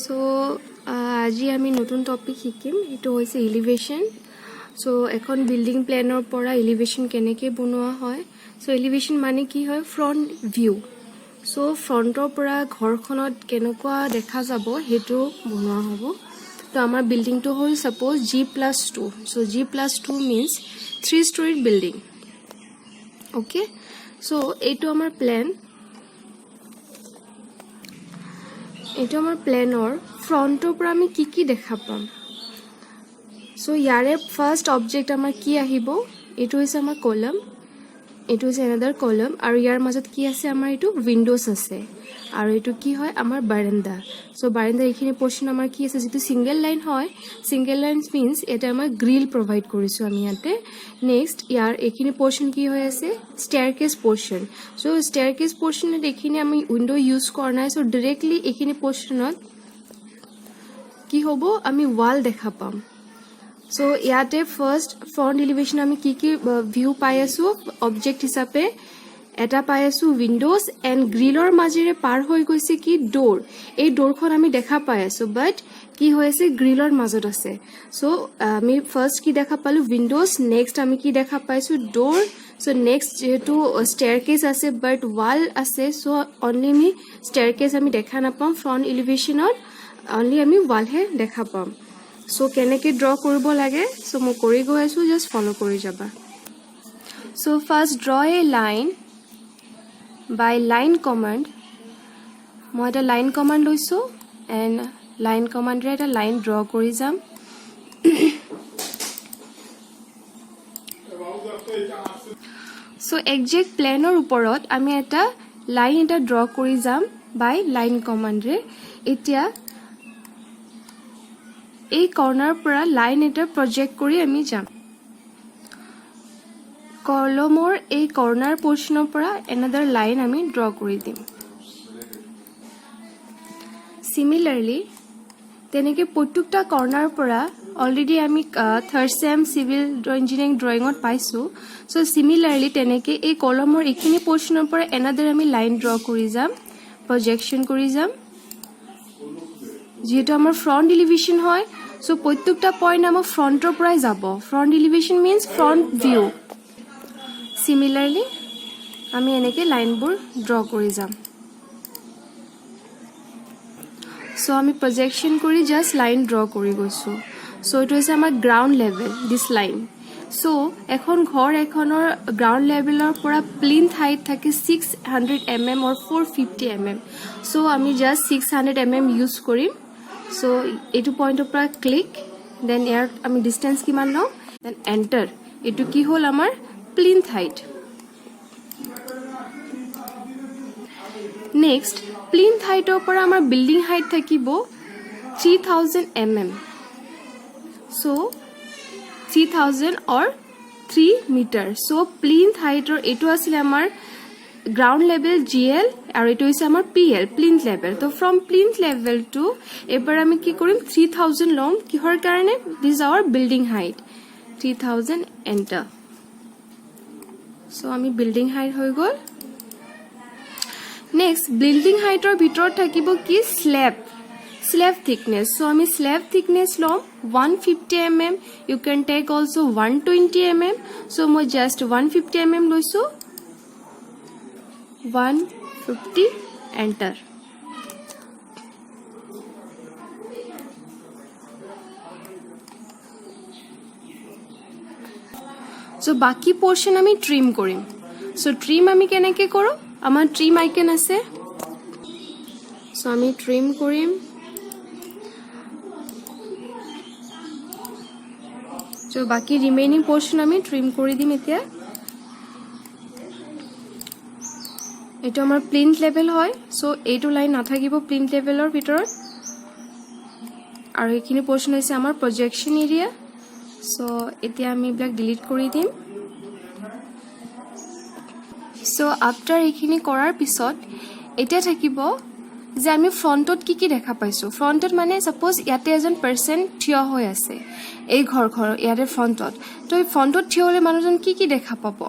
So আজি আমি নতুন টপিক শিকিম এটো হৈছে এলিভেশন সো এখন বিল্ডিং প্ল্যানৰ পৰা এলিভেশন কেনেকৈ বনোৱা হয় সো এলিভেশন মানে কি হয় ফ্ৰন্ট ভিউ সো ফ্ৰন্টৰ পৰা ঘৰখনত কেনেকুৱা দেখা যাব হেতু বনোৱা হ'ব তো আমাৰ বিল্ডিংটো হ'ল suppose G+2 so G+2 means 3 story building okay so এইটো আমাৰ প্ল্যান এইটো আমাৰ প্ল্যানৰ ফ্ৰন্টৰ পৰা আমি কি দেখা পাম সো ইয়াৰে ফাৰ্স্ট অবজেক্ট আমাৰ কি আহিব এইটো হৈছে আমাৰ কলম এইটো হৈছে another কলম আৰু ইয়াৰ মাজত কি আছে আমাৰ এইটো উইন্ডোজ আছে আৰু এইটো কি হয় আমাৰ বাৰান্দা সো বাৰান্দা এইখিনি পোৰ্শন আমাৰ কি আছে যেটো সিঙ্গেল লাইন হয় সিঙ্গেল লাইন মিন্স এটা আমাৰ গ্ৰিল প্ৰভাইড কৰিছো আমি ইয়াতে নেক্সট ইয়াৰ এইখিনি পোৰ্শন কি হৈ আছে staircase পোৰ্শন সো staircase পোৰ্শনত এইখিনি আমি উইন্ডো ইউজ কৰা নাই সো ডাইৰেক্টলি এইখিনি পোৰ্শনত কি হ'ব আমি ওয়াল দেখা পাম সো ইয়াতে ফার্স্ট ফ্রন্ট এলিভেশন আমি কি ভিউ পাই আছো অবজেক্ট হিসাবে এটা পাই আছো উইন্ডোজ এন্ড গ্ৰিলৰ মাজেৰে পাৰ হৈ গৈছে কি ডোৰ এই ডোৰখন আমি দেখা পাই আছো বাট কি হৈ আছে গ্ৰিলৰ মাজত আছে সো আমি ফাৰ্স্ট কি দেখা পালো উইন্ডোজ নেক্সট আমি কি দেখা পাইছো ডোৰ সো নেক্সট যেহেতু staircase আছে বাট ওয়াল আছে সো অনলি আমি staircase আমি দেখা নাপাম ফ্রন্ট এলিভেশনত অনলি আমি ওয়াল হে দেখা পাম সো কেনেকৈ ড্ৰ কৰিব লাগে সো মই কৰি গৈ আছো জাস্ট ফলো কৰি যাবা সো ফাৰ্স্ট ড্ৰ এ লাইন বাই লাইন কমান্ড মই এটা লাইন কমান্ড লৈছো এন্ড লাইন কমান্ডৰে এটা লাইন ড্ৰ কৰি যাম সো একজেক্ট প্লেনৰ ওপৰত আমি এটা লাইন এটা ড্ৰ কৰি যাম বাই লাইন কমান্ডৰে এতিয়া এই কৰ্নাৰ পৰা লাইন এটা প্ৰজেক্ট কৰি আমি যাম কলমৰ এই কৰ্নাৰ পোৰ্শনৰ পৰা another লাইন আমি ড্ৰ কৰি দিম সিমিলাৰলি তেনেকৈ প্ৰত্যেকটা কৰ্নাৰ পৰা অলৰেডি আমি থাৰ্ড সেম সিভিল ইঞ্জিনিয়াৰিং ড্ৰয়িঙত পাইছো সো সিমিলাৰলি তেনেকৈ এই কলমৰ এইখিনি পোৰ্শনৰ পৰা another আমি লাইন ড্ৰ কৰি যাম প্ৰজেকশন কৰি যাম যেহেতু আমাৰ ফ্ৰন্ট এলিভেশন হয় সো প্ৰত্যেকটা পয়েন্ট আমাৰ ফ্ৰন্টৰ পৰাই যাব front elevation means front view similarly আমি এনেকৈ লাইনবোৰ ড্ৰ কৰি যাম সো আমি প্ৰজেকশন কৰি জাস্ট লাইন ড্ৰ কৰি গৈছো সো এটো হৈছে আমাৰ ground level this line so এখন ঘৰ এখনৰ গ্ৰাউন্ড লেভেলৰ পৰা প্লিন্থ হাইট থাকে 600 mm or 450 mm সো আমি জাস্ট 600 mm ইউজ কৰিম সো এটো পয়েন্টৰ পৰা ক্লিক দেন ইয়াৰ আমি ডিসটেন্স কিমান লওঁ দেন এন্টাৰ এটো কি হ'ল আমাৰ প্লিন্থ হাইট নেক্সট প্লিন্থ হাইটৰ পৰা আমাৰ বিল্ডিং হাইট থাকিব 3000 mm so 3000 or 3 meter so plinth হাইটৰ এটো আছিল আমাৰ গ্ৰাউন্ড লেভেল GL আৰু এটো হৈছে আমাৰ PL প্লিন্থ লেভেল তো ফ্ৰম প্লিন্থ লেভেল টু এবাৰ আমি কি কৰিম 3000 লম কিহৰ কাৰণে this our building height 3000 enter so আমি বিল্ডিং হাইট হৈ গল নেক্সট বিল্ডিং হাইটৰ ভিতৰত থাকিব কি slab thickness so আমি slab thickness লম 150 mm you can take also 120 mm so মই just 150 mm লৈছো 150 enter so বাকি পোর্শন আমি ট্রিম কৰিম so ট্ৰিম আমি কেনেকৈ কৰো আমাৰ ট্ৰিম আইকন আছে so আমি ট্ৰিম কৰিম so বাকি ৰিমেইনিং পোৰ্শন আমি ট্ৰিম কৰি দিম এতিয়া এটো আমাৰ প্লিন্থ লেভেল হয় সো এইটো লাইন নাথাকিব প্লিন্থ লেভেলৰ ভিতৰত আৰু এইখিনি পোৰ্শন হৈছে আমাৰ প্ৰজেকশন এৰিয়া সো এতিয়া আমি ব্লক ডিলিট কৰি দিম সো আফটাৰ এইখিনি কৰাৰ পিছত এটা থাকিব যে আমি ফ্ৰন্টত কি দেখা পাইছো ফ্ৰন্টত মানে সাপোজ ইয়াতে এজন পাৰসন থিয় হৈ আছে এই ঘৰ ইয়াতে ফ্ৰন্টত তো এই ফ্ৰন্টত থিয় হলে মানুহজন কি দেখা পাব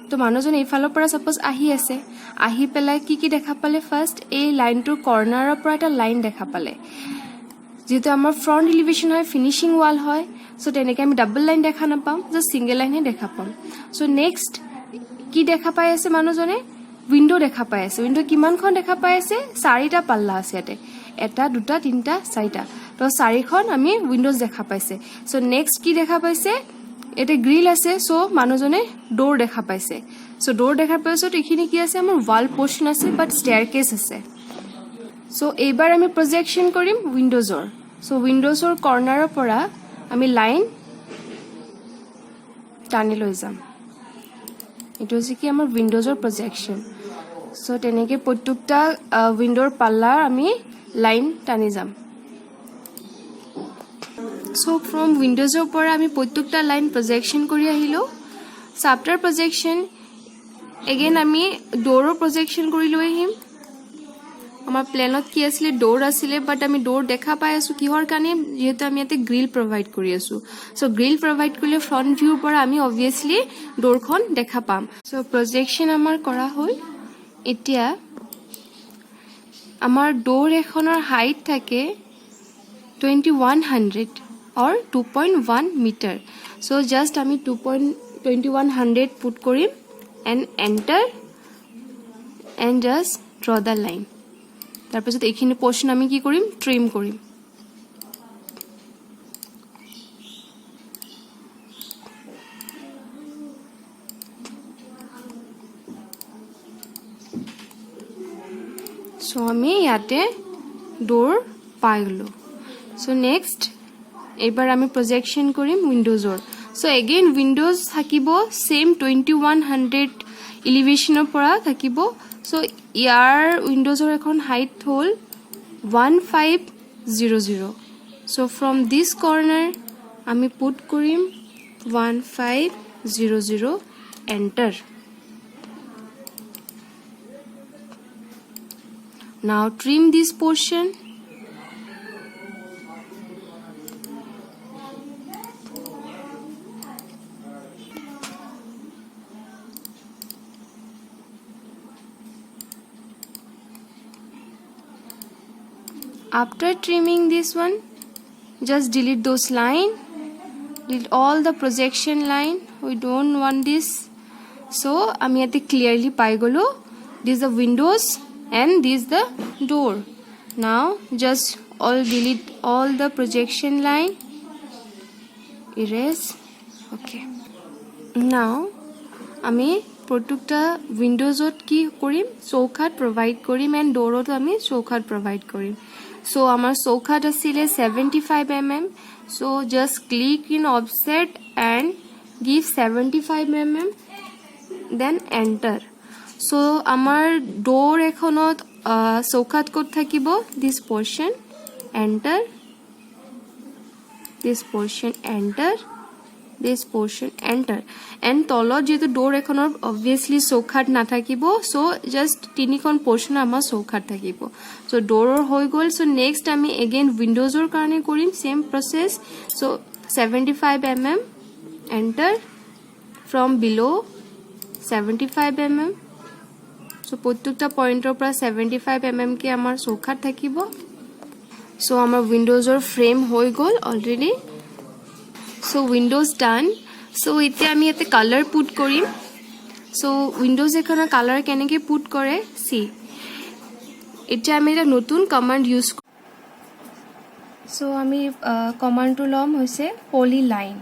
তো মানুহজন এইফালৰ পৰা সাপোজ আহি আছে আহি পেলাই কি দেখা পালে ফাৰ্স্ট এই লাইনটোৰ কৰ্নাৰৰ পৰা এটা লাইন দেখা পালে যেহেতু আমাৰ ফ্ৰণ্ট এলিভেশ্যন হয় ফিনিচিং ৱাল হয় সো তেনেকৈ আমি ডাবল লাইন দেখা নাপাম জাষ্ট সিঙ্গেল লাইনহে দেখা পাম সো নেক্সট কি দেখা পাই আছে মানুহজনে উইন্ডো দেখা পাই আছে উইন্ডো কিমানখন দেখা পাই আছে 4টা পাল্লা আছে ইয়াতে 1 2 3 4টা তো 4খন আমি উইন্ডোজ দেখা পাইছে সো নেক্সট কি দেখা পাইছে এটা গ্ৰিল আছে সো মানুহজনে ডোৰ দেখা পাইছে সো ডোৰ দেখা পাইছো এইখিনি কি আছে আমাৰ ওয়াল পোৰ্শন আছে বাট ষ্টেয়াৰকেছ আছে সো এইবাৰ আমি প্ৰজেকশন কৰিম উইন্ডোজৰ সো উইন্ডোজৰ কৰ্নাৰৰ পৰা আমি লাইন টানি লৈ যাম এটো হৈছে কি আমাৰ উইন্ডোজৰ প্ৰজেকশন সো তেনেকৈ প্ৰত্যেকটা উইন্ডোৰ পাল্লাৰ আমি লাইন টানি যাম সো ফ্ৰম উইন্ডোজৰ পৰা আমি প্ৰত্যেকটা লাইন প্ৰজেকশন কৰি আহিলো সো আফটাৰ প্ৰজেকশন এগেইন আমি ডোৰৰ প্ৰজেকশন কৰি লৈ আহিম আমাৰ প্লেনত কি আছিল ডোৰ আছিল বাট আমি ডোৰ দেখা পাই আছো কিহৰ কাৰণে যেহেতু আমি ইয়াতে গ্ৰিল প্ৰভাইড কৰি আছো সো গ্ৰিল প্ৰভাইড কৰিলে ফ্ৰন্ট ভিউৰ পৰা আমি অবভিয়াসলি ডোৰখন দেখা পাম সো প্ৰজেকশন আমাৰ কৰা হ'ল এতিয়া আমাৰ ডোৰ এখনৰ হাইট থাকে 2100 or 2.1 meter so just আমি 2100 put কৰিম and enter and just draw the line তাৰপিছত এইখিনি পোৰ্শন আমি কি কৰিম ট্ৰিম কৰিম সো আমি ইয়াতে ডোৰ পাই গলো সো নেক্সট এইবাৰ আমি প্ৰজেকশন কৰিম উইন্ডোজৰ সো এগেইন উইন্ডোজ থাকিব সেম 2100 এলিভেশনৰ পৰা থাকিব সো ইয়াৰ উইন্ডোজৰ এখন হাইট হ'ল 1500 সো ফ্ৰম দিস কৰ্নাৰ আমি পুট কৰিম 1500 enter now trim this portion after trimming this one just delete those line delete all the projection line we don't want this so আমি ইয়াতে clearly পাই গলো this the windows and this the door now just all delete all the projection line erase okay now আমি প্ৰত্যেকটা উইন্ডোজত কি কৰিম চৌকাঠ provide কৰিম and ডোৰত আমি চৌকাঠ প্ৰভাইড কৰিম so আমাৰ চৌকাঠ আছিল 75 mm so just click in offset and give 75 mm then enter so আমাৰ ডোৰ এখনত চৌকাঠ ক'ত থাকিব this portion enter this portion enter this portion enter and তলত যেটো ডোৰ এখনৰ obviously চৌকাঠ নাথাকিব so just তিনিখন portion আমাৰ চৌকাঠ থাকিব so ডোৰৰ হৈ গল so next আমি again windowsৰ কাৰণে কৰিম same process so 75 mm enter from below 75 mm so প্ৰত্যেকটা পইণ্টৰ পৰা 75 mm কে আমাৰ চৌকাঠ থাকিব so আমাৰ windowsৰ ফ্ৰেম হৈ গল already so windows done so এতিয়া আমি এতে কালাৰ পুট কৰিম so windows এখনৰ কালাৰ কেনেকৈ পুট কৰে see এতিয়া আমি এটা নতুন কমান্ড ইউজ so আমি কমান্ডটো লম হৈছে polyline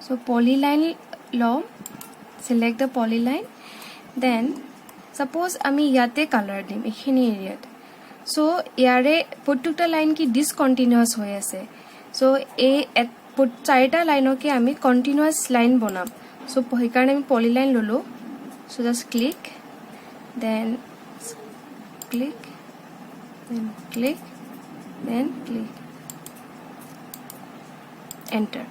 so polyline লম select the polyline then suppose আমি ইয়াতে কালাৰ দিম এখিনি এৰিয়াত so ইয়াৰে প্ৰত্যেকটা লাইন কি ডিসকন্টিনিউয়াস হৈ আছে so এই চাৰিটা লাইনকে আমি কন্টিনিউয়াস লাইন বনাম so সেইকাৰণে আমি পলিলাইন ললো so just click then click then click then click enter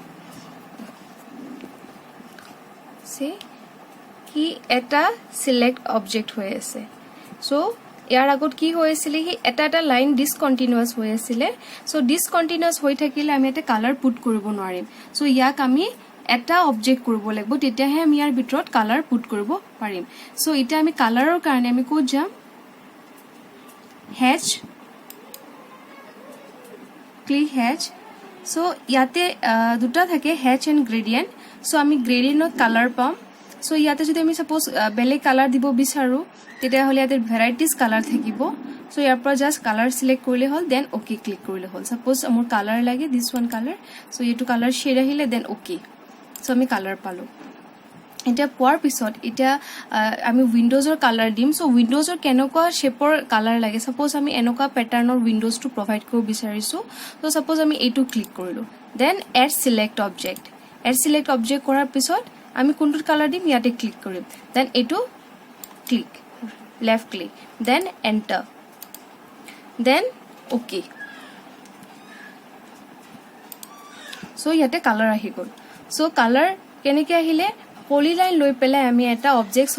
see কি এটা সিলেক্ট অবজেক্ট হৈ আছে so ইয়াৰ আগত কি হৈছিল হি এটা লাইন ডিসকন্টিনিউয়াস হৈ আছিল সো ডিসকন্টিনিউয়াস হৈ থাকিলে আমি এটা কালাৰ পুট কৰিব নোৱাৰিম সো ইয়াক আমি এটা অবজেক্ট কৰিব লাগিব তেতিয়াহে আমি ইয়াৰ ভিতৰত কালাৰ পুট কৰিব পাৰিম সো এটা আমি কালাৰৰ কাৰণে আমি কোড যাম হেচ ক্লিক হেচ সো ইয়াতে দুটা থাকে হেচ এণ্ড গ্ৰেডিয়েণ্ট সো আমি গ্ৰেডিয়েণ্টত কালাৰ পাম সো ইয়াতে যদি আমি সাপোজ বেলেগ কালাৰ দিব বিচাৰো তেতিয়াহ'লে ইয়াতে ভেৰাইটিজ কালাৰ থাকিব সো ইয়াৰ পৰা জাষ্ট কালাৰ সিলেক্ট কৰিলে হ'ল দেন ওকে ক্লিক কৰিলে হ'ল সাপোজ মোৰ কালাৰ লাগে দিস ওয়ান কালাৰ সো এইটো কালাৰ শেড আহিলে দেন ওকে সো আমি কালাৰ পালো এটা পোৱাৰ পিছত এটা আমি উইন্ডোজৰ কালাৰ দিম সো উইন্ডোজৰ কেনেকুৱা শেপৰ কালাৰ লাগে সাপোজ আমি এনেকুৱা প্যাটাৰ্নৰ উইন্ডোজটো প্ৰভাইড কৰিব বিচাৰিছো সো সাপোজ আমি এইটো ক্লিক কৰিলো দেন এড সিলেক্ট অবজেক্ট কৰাৰ পিছত আমি কোনটো কালাৰ দিম ইয়াতে ক্লিক কৰিম দেন এইটো click left click then enter then okay so ইয়াতে কালাৰ আহি গ'ল সো কালাৰ কেনেকৈ আহিলে পলিলাইন লৈ পেলাই আমি এটা অবজেক্ট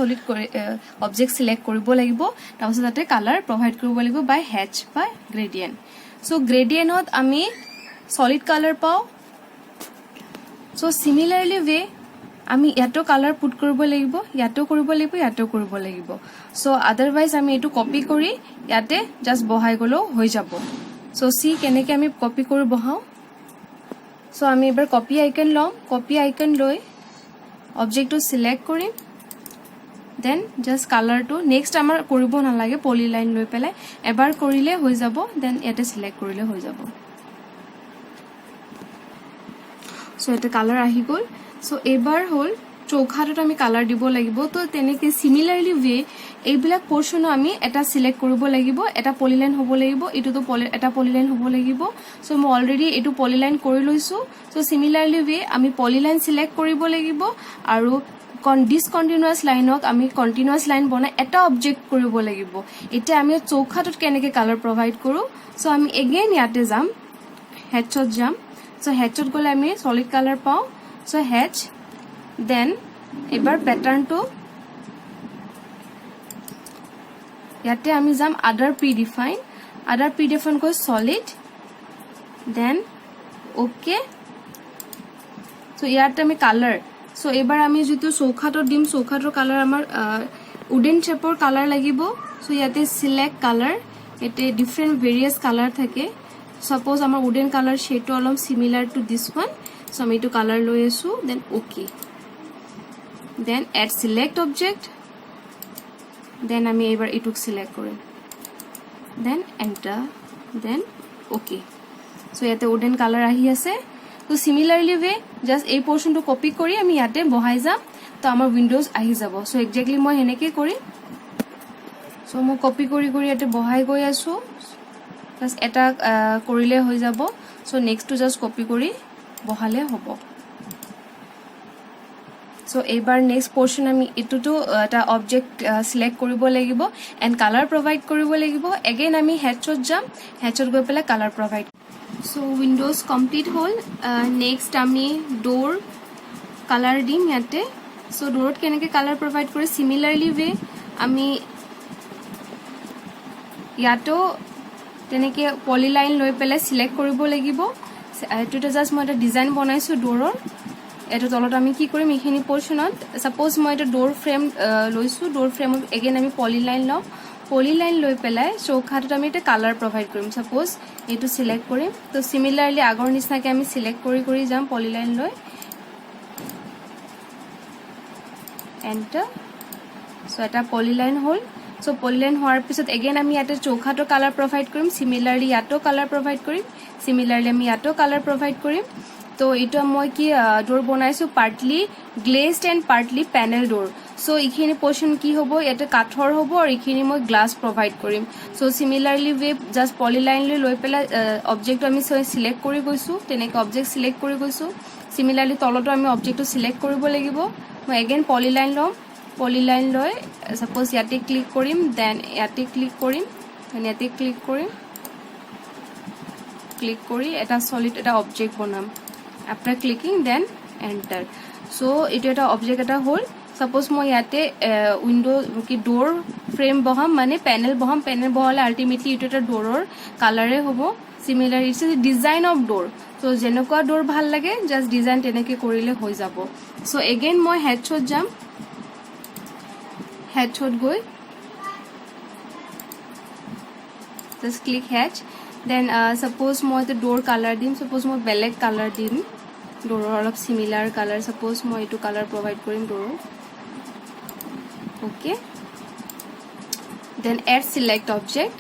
সিলেক্ট কৰিব লাগিব তাৰপিছত তাতে কালাৰ প্ৰভাইড কৰিব লাগিব বাই হেচ বা গ্ৰেডিয়েণ্ট সো গ্ৰেডিয়েণ্টত আমি সলিড কালাৰ পাওঁ সো সিমিলাৰলি ৱে আমি ইয়াতো কালাৰ পুট কৰিব লাগিব ইয়াতো কৰিব লাগিব সো আদাৰৱাইজ আমি এইটো কপি কৰি ইয়াতে জাস্ট বহাই গ'লেও হৈ যাব সো সি কেনেকৈ আমি কপি কৰি বহাওঁ সো আমি এবাৰ কপি আইকন ল'ম কপি আইকন লৈ অবজেক্টটো সিলেক্ট কৰিম দেন জাস্ট কালাৰটো নেক্সট আমাৰ কৰিব নালাগে পলিলাইন লৈ পেলাই এবাৰ কৰিলে হৈ যাব দেন ইয়াতে সিলেক্ট কৰিলে হৈ যাব সো এটা কালাৰ আহি গ'ল সো এবাৰ হ'ল চৌখাটোত আমি কালাৰ দিব লাগিব তো তেনেকৈ সিমিলাৰলি ৱে এইবিলাক পোৰ্শনো আমি এটা সিলেক্ট কৰিব লাগিব এটা পলিলাইন হ'ব লাগিব এইটোতো এটা পলিলাইন হ'ব লাগিব সো মই অলৰেডি এইটো পলিলাইন কৰি লৈছো সো সিমিলাৰলি ৱে আমি পলিলাইন সিলেক্ট কৰিব লাগিব আৰু ডিসকন্টিনিউয়াস লাইনক আমি কন্টিনিউয়াস লাইন বনাই এটা অবজেক্ট কৰিব লাগিব এটা আমি চৌখাটোত কেনেকৈ কালাৰ প্ৰভাইড কৰো সো আমি এগেইন ইয়াতে যাম হেচত যাম সো হেচত গ'লে আমি সলিড কালাৰ পাওঁ সো হেচ দেন এবাৰ প্যাটাৰ্নটো ইয়াতে আমি যাম আদাৰ প্ৰিডিফাইন গৈ সলিড দেন ওকে সো ইয়াতে আমি কালাৰ সো এবাৰ আমি যেটো চৌখাটোত দিম চৌখাটোৰ কালাৰ আমাৰ উডেন শেপৰ কালাৰ লাগিব সো ইয়াতে সিলেক্ট কালাৰ এতে ডিফাৰেন্ট ভেৰিয়াস কালাৰ থাকে সাপোজ আমাৰ উডেন কালাৰ শেডটো অলপ similar to this one so আমি এইটো কালাৰ লৈ আছো then okay then add select object then আমি এবাৰ এইটোক সিলেক্ট কৰিম then enter then okay so ইয়াতে উডেন কালাৰ আহি আছে তো সিমিলাৰলি ৱে জাস্ট এই পোৰ্শনটো কপি কৰি আমি ইয়াতে বহাই যাম তো আমাৰ উইন্ডোজ আহি যাব সো এক্স্যাক্টলি মই হেনেকৈ কৰি সো মই কপি কৰি ইয়াতে বহাই গৈ আছো জাস্ট এটা কৰিলে হৈ যাব সো নেক্সটটো জাস্ট কপি কৰি বহালে হ'ব সো এইবাৰ নেক্সট পোৰ্শন আমি এটোটো এটা অবজেক্ট সিলেক্ট কৰিব লাগিব এন্ড কালাৰ প্ৰভাইড কৰিব লাগিব এগেইন আমি হেচত যাম হেচত গৈ পেলাই colour provide so Windows complete হ'ল নেক্সট আমি ডোৰ কালাৰ দিম ইয়াতে সো ডোৰত কেনেকৈ কালাৰ প্ৰভাইড কৰি সিমিলাৰলি ৱে আমি ইয়াতো তেনেকৈ পলিলাইন লৈ পেলাই সিলেক্ট কৰিব লাগিব এইটো জাস্ট মই এটা ডিজাইন বনাইছো ডোৰৰ এটো তলত আমি কি কৰিম এইখিনি পোৰ্শনত সাপোজ মই এটা ডোৰ ফ্ৰেম লৈছো ডোৰ ফ্ৰেমত এগেইন আমি পলিলাইন লম পলিলাইন লৈ পেলাই চৌখাটোত আমি এটা কালাৰ প্ৰভাইড কৰিম সাপোজ এইটো সিলেক্ট কৰিম তো সিমিলাৰলি আগৰ নিচিনাকৈ আমি সিলেক্ট কৰি যাম পলিলাইন লৈ এন্টাৰ সো এটা পলিলাইন হ'ল সো পলিলাইন হোৱাৰ পিছত এগেইন আমি ইয়াতে চৌখাটো কালাৰ প্ৰভাইড কৰিম সিমিলাৰলি ইয়াতো কালাৰ প্ৰভাইড কৰিম সিমিলাৰলি আমি ইয়াতো কালাৰ প্ৰভাইড কৰিম তো এইটো মই কি ডোৰ বনাইছো partly glazed and partly panel door so এইখিনি পোৰ্শন কি হ'ব ইয়াতে কাঠৰ হ'ব আৰু এইখিনি মই গ্লাছ প্ৰভাইড কৰিম সো সিমিলাৰলি ৱে জাস্ট পলিলাইন লৈ পেলাই অবজেক্টটো আমি সিলেক্ট কৰি গৈছো তেনেকৈ অবজেক্ট সিলেক্ট কৰি গৈছো সিমিলাৰলি তলতো আমি অবজেক্টটো সিলেক্ট কৰিব লাগিব মই এগেইন পলিলাইন ল'ম পলিলাইন লৈ সাপোজ ইয়াতে ক্লিক কৰিম দেন ইয়াতে ক্লিক কৰিম ইয়াতে ক্লিক কৰি এটা সলিড এটা অবজেক্ট বনাম after clicking then enter so it eta object eta hol suppose moi yate window ki door frame boham mane panel bohale ultimately it eta door or color e hobo similar it's a design of door so jenokwa door bhal lage just design teneke korile hoi jabo so again moi headshot jam headshot goi just click hatch then suppose মই এটা ডোৰ colour দিম suppose মই বেলেগ colour দিম ডোৰৰ অলপ সিমিলাৰ colour suppose মই এইটো colour provide কৰিম ডোৰৰ okay then add select object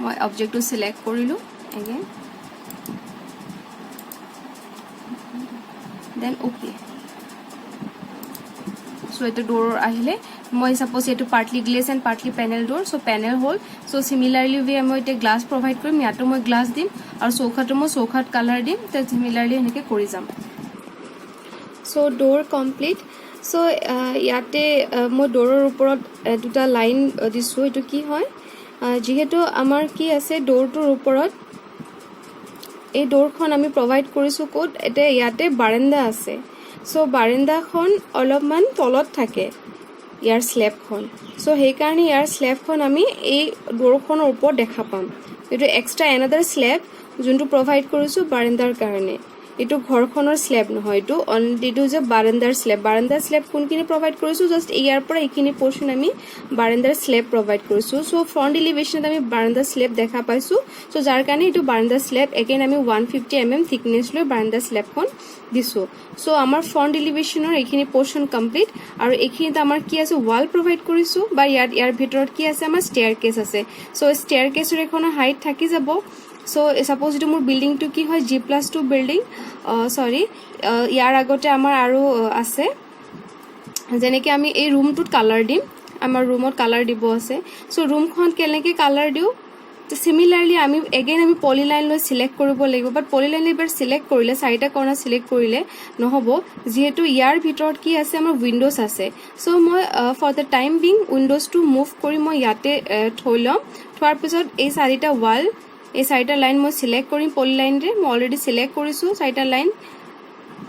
মই অবজেক্টটো সিলেক্ট কৰিলো এগেইন দেন ওকে সো এটা ডোৰ আহিলে মই সাপোজ এটো partly glass and partly panel door so panel হ'ল সো সিমিলাৰলি ৱে মই এটা গ্লাছ প্ৰভাইড কৰিম ইয়াতো মই গ্লাছ দিম আৰু চৌখাটো মই চৌখাত কালাৰ দিম তে সিমিলাৰলি এনেকৈ কৰি যাম সো ডোৰ কমপ্লিট সো ইয়াতে মই ডোৰৰ ওপৰত দুটা লাইন দিছোঁ এইটো কি হয় যিহেতু আমাৰ কি আছে ডোৰটোৰ ওপৰত এই ডোৰখন আমি প্ৰভাইড কৰিছোঁ ক'ত এটা ইয়াতে বাৰান্দা আছে সো বাৰান্দাখন অলপমান তলত থাকে ইয়াৰ স্লেবখন সো সেইকাৰণে ইয়াৰ স্লেবখন আমি এই ডোৰখনৰ ওপৰত দেখা পাম এইটো এক্সট্ৰা এনাদাৰ স্লেব যোনটো প্ৰভাইড কৰিছোঁ বাৰান্দাৰ কাৰণে এইটো ঘৰখনৰ স্লেব নহয় এইটো যে বাৰান্দাৰ স্লেব কোনখিনি প্ৰভাইড কৰিছোঁ জাষ্ট ইয়াৰ পৰা এইখিনি পোৰ্চন আমি বাৰান্দাৰ স্লেব প্ৰভাইড কৰিছোঁ সো ফ্ৰণ্ট এলিভেশ্যনত আমি বাৰান্দাৰ স্লেব দেখা পাইছোঁ সো যাৰ কাৰণে এইটো বাৰান্দাৰ স্লেব এগেইন আমি 150 mm থিকনেছ লৈ বাৰান্দাৰ স্লেবখন দিছোঁ সো আমাৰ ফ্ৰণ্ট এলিভেশ্যনৰ এইখিনি পোৰ্চন কমপ্লিট আৰু এইখিনিত আমাৰ কি আছে ৱাল প্ৰভাইড কৰিছোঁ বা ইয়াৰ ভিতৰত কি আছে আমাৰ ষ্টেয়াৰ কেছ আছে সো ষ্টেয়াৰ কেছৰ এখনৰ হাইট থাকি যাব সো সাপোজ এইটো মোৰ বিল্ডিংটো কি হয় G+2 বিল্ডিং সৰি ইয়াৰ আগতে আমাৰ আৰু আছে যেনেকৈ আমি এই ৰুমটোত কালাৰ দিম আমাৰ ৰুমত কালাৰ দিব আছে সো ৰুমখন কেনেকৈ কালাৰ দিওঁ সিমিলাৰলি আমি এগেইন আমি পলিলাইন লৈ সিলেক্ট কৰিব লাগিব বাট পলিলাইন এবাৰ সিলেক্ট কৰিলে চাৰিটা কৰ্নাৰ সিলেক্ট কৰিলে নহ'ব যিহেতু ইয়াৰ ভিতৰত কি আছে আমাৰ উইণ্ডোজ আছে সো মই ফৰ দ্য টাইম বিং উইণ্ডোজটো মুভ কৰি মই ইয়াতে থৈ ল'ম থোৱাৰ পিছত এই চাৰিটা ৱাল এই চাৰিটা লাইন মই সিলেক্ট কৰিম পলিলাইনৰে মই অলৰেডি সিলেক্ট কৰিছোঁ চাৰিটা লাইন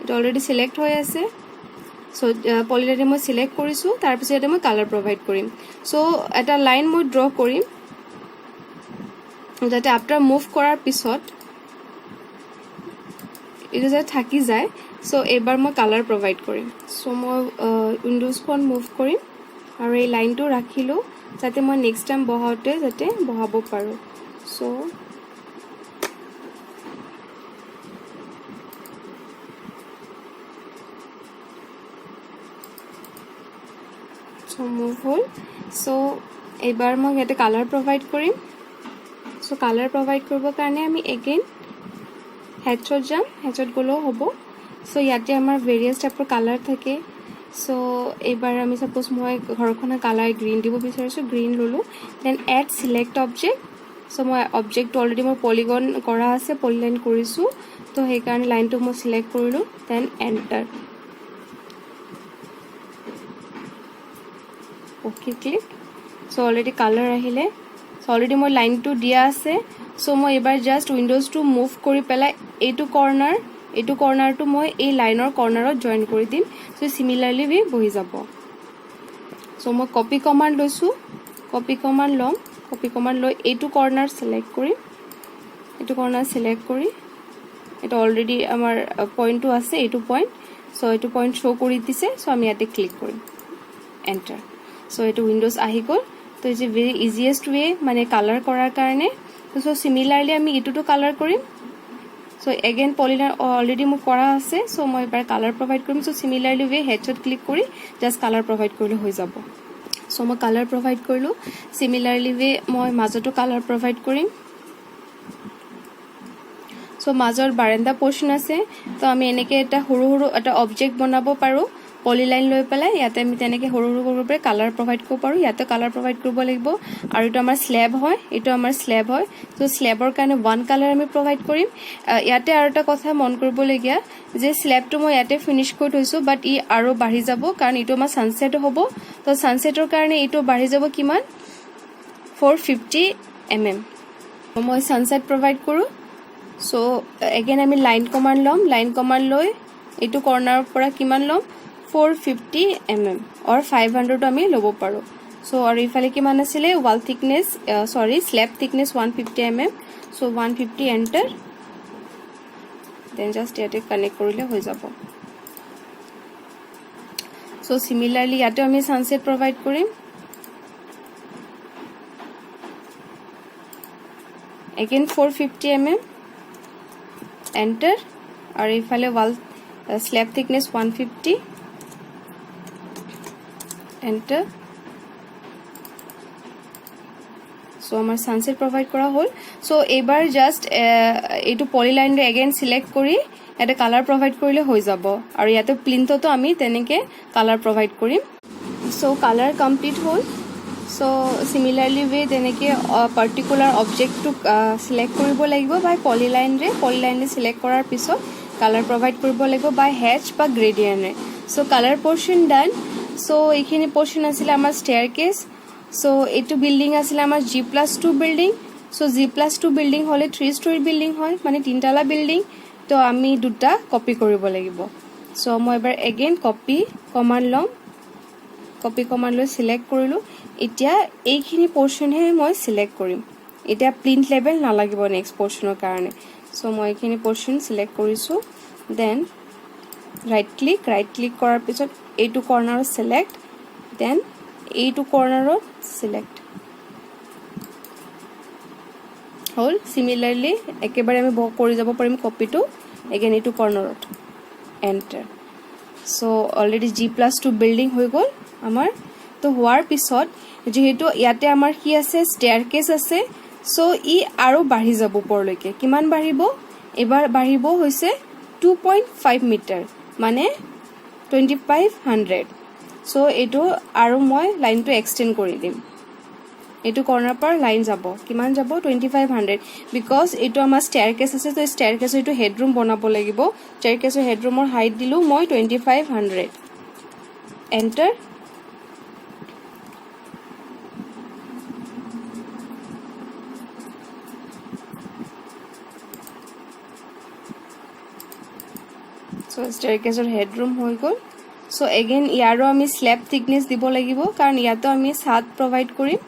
এটা অলৰেডি সিলেক্ট হৈ আছে সো পলিলাইনে মই সিলেক্ট কৰিছোঁ তাৰপিছত ইয়াতে মই কালাৰ প্ৰভাইড কৰিম সো এটা লাইন মই ড্ৰ কৰিম যাতে আফটাৰ মুভ কৰাৰ পিছত এইটো যাতে থাকি যায় সো এবাৰ মই কালাৰ প্ৰভাইড কৰিম সো মই উইণ্ডোজখন মুভ কৰিম আৰু এই লাইনটো ৰাখিলোঁ যাতে মই নেক্সট টাইম বহাওঁতে যাতে বহাব পাৰোঁ সো মুভ হ'ল সো এইবাৰ মই ইয়াতে কালাৰ প্ৰভাইড কৰিম সো কালাৰ প্ৰভাইড কৰিবৰ কাৰণে আমি এগেইন হেডছত যাম হেডছত গ'লেও হ'ব সো ইয়াতে আমাৰ ভেৰিয়াছ টাইপৰ কালাৰ থাকে সো এইবাৰ আমি সাপোজ মই ঘৰখনৰ কালাৰ গ্ৰীণ দিব বিচাৰিছোঁ গ্ৰীণ ল'লোঁ then add select object so মই অবজেক্টটো অলৰেডি মই পলিগন কৰা আছে পলিলাইন কৰিছোঁ তো সেইকাৰণে লাইনটো মই সিলেক্ট কৰিলোঁ then enter okay click so already colour আহিলে সো অলৰেডি মই লাইনটো দিয়া আছে সো মই এবাৰ জাষ্ট উইণ্ডোজটো মুভ কৰি পেলাই এইটো কৰ্নাৰটো মই এই লাইনৰ কৰ্নাৰত জইন কৰি দিম সো সিমিলাৰলি ৱে বহি যাব সো মই কপি কমাণ্ড লৈছোঁ কপি কমাণ্ড ল'ম কপি কমাণ্ড লৈ এইটো কৰ্নাৰ সিলেক্ট কৰিম এইটো কৰ্নাৰ সিলেক্ট কৰি এটা অলৰেডি আমাৰ পইণ্টটো আছে এইটো পইণ্ট সো এইটো পইণ্ট শ্ব' কৰি দিছে সো আমি ইয়াতে ক্লিক কৰিম এণ্টাৰ সো এইটো উইণ্ডোজ আহি গ'ল তো ইজ এ ভেৰি ইজিয়েষ্ট ৱে মানে কালাৰ কৰাৰ কাৰণে সো সিমিলাৰলি আমি এইটোতো কালাৰ কৰিম সো এগেইন পলিলাইন অলৰেডি মোৰ কৰা আছে সো মই এবাৰ কালাৰ প্ৰভাইড কৰিম সো সিমিলাৰলি ৱে হেডছত ক্লিক কৰি জাষ্ট কালাৰ প্ৰভাইড কৰিলে হৈ যাব সো মই কালাৰ প্ৰভাইড কৰিলোঁ সিমিলাৰলি ৱে মই মাজতো কালাৰ প্ৰভাইড কৰিম সো মাজৰ বাৰান্দা পোৰ্চন আছে তো আমি এনেকৈ এটা সৰু সৰু এটা অবজেক্ট বনাব পাৰোঁ পলিলাইন লৈ পেলাই ইয়াতে আমি তেনেকৈ সৰু সৰু কৰিব পাৰি কালাৰ প্ৰভাইড কৰিব পাৰোঁ ইয়াতে কালাৰ প্ৰভাইড কৰিব লাগিব আৰু এইটো আমাৰ স্লেব হয় তো স্লেবৰ কাৰণে ওৱান কালাৰ আমি প্ৰভাইড কৰিম ইয়াতে আৰু এটা কথা মন কৰিবলগীয়া যে স্লেবটো মই ইয়াতে ফিনিছ কৰি থৈছোঁ বাট ই আৰু বাঢ়ি যাব কাৰণ এইটো আমাৰ ছানছেট হ'ব তো ছানছেটৰ কাৰণে এইটো বাঢ়ি যাব কিমান 450 mm মই ছানছেট প্ৰভাইড কৰোঁ সো এগেইন আমি লাইন কমাণ্ড ল'ম লাইন কমাণ্ড লৈ এইটো কৰ্নাৰৰ পৰা কিমান ল'ম 450 mm or 500 আমি ল'ব পাৰোঁ সো আৰু ইফালে কিমান আছিলে wall thickness slab thickness 150 mm so 150 enter then just ইয়াতে কানেক্ট কৰিলে হৈ যাব সো সিমিলাৰলি ইয়াতে আমি ছানছেট প্ৰভাইড কৰিম again 450 mm, enter, আৰু ইফালে wall slab thickness 150, enter. So আমাৰ sunset provide কৰা হ'ল. So এবাৰ just এইটো polyline ৰে again select কৰি এটা color provide কৰিলে হৈ যাব, আৰু ইয়াতে প্লিন্থতো আমি তেনেকে color provide কৰিম. So color complete হ'ল. So similarly way তেনেকে particular object to select কৰিব লাগিব by polyline ৰে select কৰাৰ পিছত color provide কৰিব লাগিব by hatch বা gradient ৰে. So color portion done. So এইখিনি portion আছিল আমাৰ staircase. So এইটো বিল্ডিং আছিল আমাৰ G+2 building. So G+2 building হলে 3 story বিল্ডিং হয়, মানে তিনটালা বিল্ডিং. তো আমি দুটা কপি কৰিব লাগিব. So মই এবাৰ again কপি কমান্ড লম, কপি কমান্ড লৈ সিলেক্ট কৰিলো. এতিয়া এইখিনি পোৰশন হে মই সিলেক্ট কৰিম. এতিয়া প্ৰিন্ট লেভেল নালাগিব নেক্সট পোৰশনৰ কাৰণে. So মই এইখিনি পোৰশন সিলেক্ট কৰিছো. দেন ৰাইট ক্লিক কৰাৰ পিছত এইটো কৰ্নাৰত সিলেক্ট, দেন এইটো কৰ্নাৰত সিলেক্ট হল. সিমিলাৰলি একেবাৰে আমি কৰি যাব পাৰিম কপিটো এগেইন এইটো কৰ্নাৰত, enter. So already G+2 building হৈ গল আমাৰ. তো হোৱাৰ পিছত যেহেতু ইয়াতে আমাৰ কি আছে ষ্টেয়াৰকেছ আছে, সো ই আৰু বাঢ়ি যাব ওপৰলৈকে. কিমান বাঢ়িব? এবাৰ বাঢ়িব হৈছে 2.5 মিটাৰ, মানে 2500. সো এইটো আৰু মই লাইনটো এক্সটেন্ড কৰি দিম. এইটো কৰ্নাৰ পৰা লাইন যাব, কিমান যাব? 2500. বিকজ এইটো আমাৰ ষ্টেয়াৰকেছ আছে, তো ষ্টেয়াৰকেছৰ এইটো হেডৰুম বনাব লাগিব. ষ্টেয়াৰকেছৰ হেডৰুমৰ হাইট দিলো মই 2500, এন্টাৰ. সো ষ্টেয়াৰকেছৰ হেডৰুম হৈ গল. সো এগেইন ইয়াৰো আমি স্ল্যাব থিকনেস দিব লাগিব, কাৰণ ইয়াতো আমি ছাদ প্ৰভাইড কৰিম.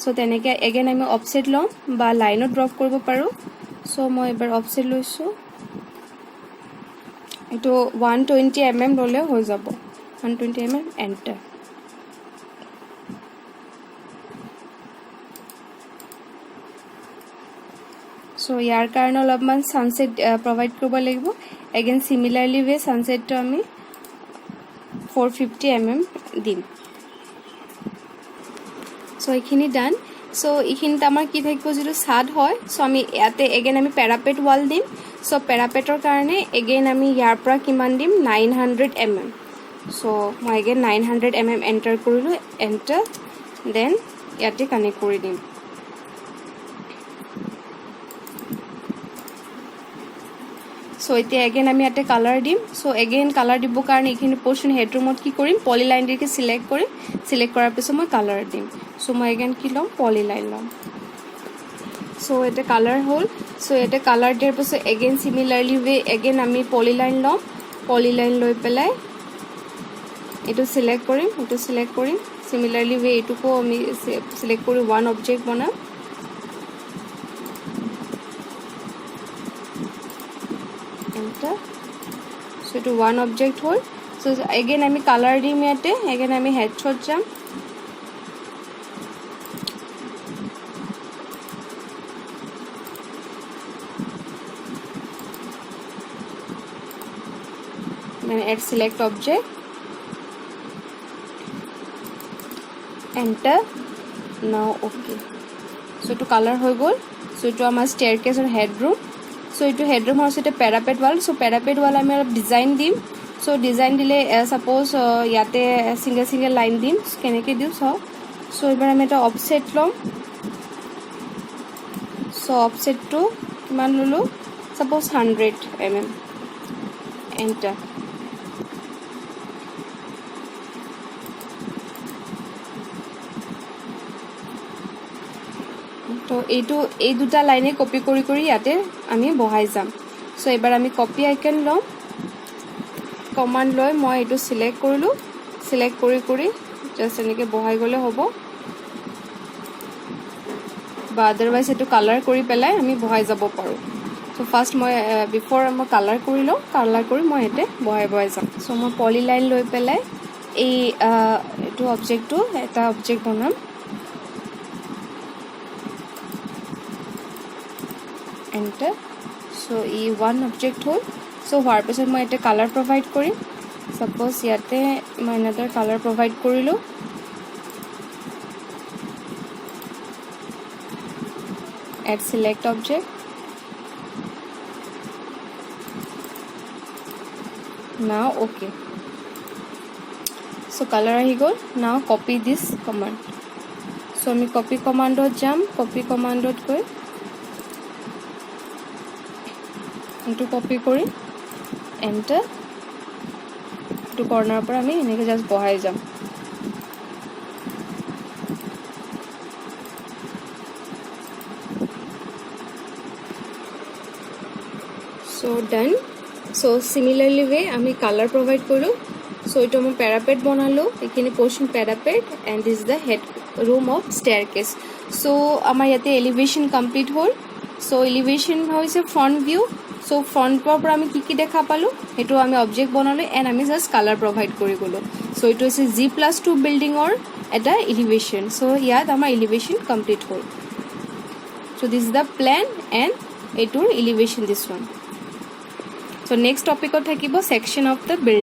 সো তেনেকে এগেইন আমি অফসেট লম বা লাইনত ড্ৰপ কৰিব পাৰো. সো মই এবাৰ অফসেট লৈছো, এটো 120 mm ললে হৈ যাব. 120 mm, এন্টাৰ. সো ইয়াৰ কাৰণে অলপমান সানসেট প্ৰভাইড কৰিব লাগিব. এগেইন সিমিলাৰলি ওয়ে সানসেটটো আমি 450 mm দিম. সো এইখিনি ডান. সো এইখিনিত আমাৰ কি থাকিব, যেটো ছাদ হয়. সো আমি ইয়াতে এগেইন আমি পেৰাপেট ওয়াল দিম. সো পেৰাপেটৰ কাৰণে এগেইন আমি ইয়াৰ পৰা কিমান দিম? 900 mm. সো মই এগেইন 900 mm এন্টাৰ কৰিলো, এন্টাৰ. দেন ইয়াতে কানেক্ট কৰি দিম. সো এতিয়া এগেইন আমি ইয়াতে কালাৰ দিম. সো এগেইন কালাৰ দিব কাৰণে এইখিনি পোৰশন হেডৰুমত কি কৰিম? পলিলাইন দিকে সিলেক্ট কৰিম. সিলেক্ট কৰাৰ পিছত মই কালাৰ দিম. সো মই এগেইন কি লম? পলিলাইন লম. সো এটা কালাৰ হ'ল. সো এটা কালাৰ দিয়াৰ পিছত এগেইন সিমিলাৰলি ওয়ে এগেইন আমি পলিলাইন লম. পলিলাইন লৈ পেলাই এইটো সিলেক্ট কৰিম, এইটো সিলেক্ট কৰিম. সিমিলাৰলি ওয়ে এইটোকো আমি সিলেক্ট কৰি ওৱান অবজেক্ট বনাম. সো এইটো ওৱান অবজেক্ট হ'ল. সো এগেইন আমি কালাৰ দিম ইয়াতে. এগেইন আমি হেডশ্বট যাম. then add select object, enter. now okay. so to color হৈ গল. so to আমাৰ staircase or headroom. so এইটো headroom হৈছে এটা parapet wall. so parapet wall আমি অলপ ডিজাইন দিম. so ডিজাইন দিলে suppose ইয়াতে single line দিম. কেনেকৈ দিম চাও. so এবাৰ আমি এটা offset লম. so offset to কিমান ললো? suppose 100 mm, enter. তো এইটো এই দুটা লাইনে কপি কৰি কৰি ইয়াতে আমি বহাই যাম. সো এবাৰ আমি কপি আইকন লম, কমান্ড লৈ মই এইটো সিলেক্ট কৰিলো. সিলেক্ট কৰি কৰি জাস্ট এনেকে বহাই গলে হ'ব, বা আদাৰৱাইজ এইটো কালাৰ কৰি পেলাই আমি বহাই যাব পাৰো. সো ফাৰ্স্ট মই বিফৰ মই কালাৰ কৰি লওঁ. কালাৰ কৰি মই এতে বহাই যাম. সো মই পলিলাইন লৈ পেলাই এই এইটো অবজেক্টটো এটা অবজেক্ট বনাম. এণ্টাৰ। চ' ই ওৱান অবজেক্ট হ'ল। চ' হোৱাৰ পিছত মই এতিয়া কালাৰ প্ৰভাইড কৰিম। ছাপ'জ ইয়াতে মই এনেদৰে কালাৰ প্ৰভাইড কৰিলোঁ। Add select object. Now okay. So' colour আহি গ'ল। নাও কপি দিছ কমাণ্ড। চ' আমি কপি কমাণ্ডত যাম। কপি কমাণ্ডত গৈ এইটো কপি কৰি এণ্টাৰ। এইটো কৰ্নাৰৰ পৰা আমি এনেকৈ জাষ্ট বহাই যাম। চ' ডান। চ' চিমিলাৰলি ৱে আমি কালাৰ প্ৰভাইড কৰোঁ। চ' এইটো মই পেৰাপেট বনালোঁ। এইখিনি portion parapet and this the head room of staircase. So' আমাৰ ইয়াতে এলিভেশ্যন কমপ্লিট হ'ল। চ' এলিভেশ্যন হৈছে ফ্ৰণ্ট ভিউ। চ' ফ্ৰণ্টৰ পৰা আমি কি দেখা পালোঁ সেইটো আমি অবজেক্ট বনালোঁ এণ্ড আমি জাষ্ট কালাৰ প্ৰভাইড কৰি গ'লোঁ। চ' এইটো হৈছে G+2 বিল্ডিঙৰ এটা এলিভেশ্যন। চ' ইয়াত আমাৰ এলিভেশ্যন কমপ্লিট হ'ল। So' this is the plan and এইটোৰ এলিভেশ্যন দিছ ওৱান। চ' নেক্সট টপিকত থাকিব ছেকশ্যন অফ দ্য বিল্ডিং।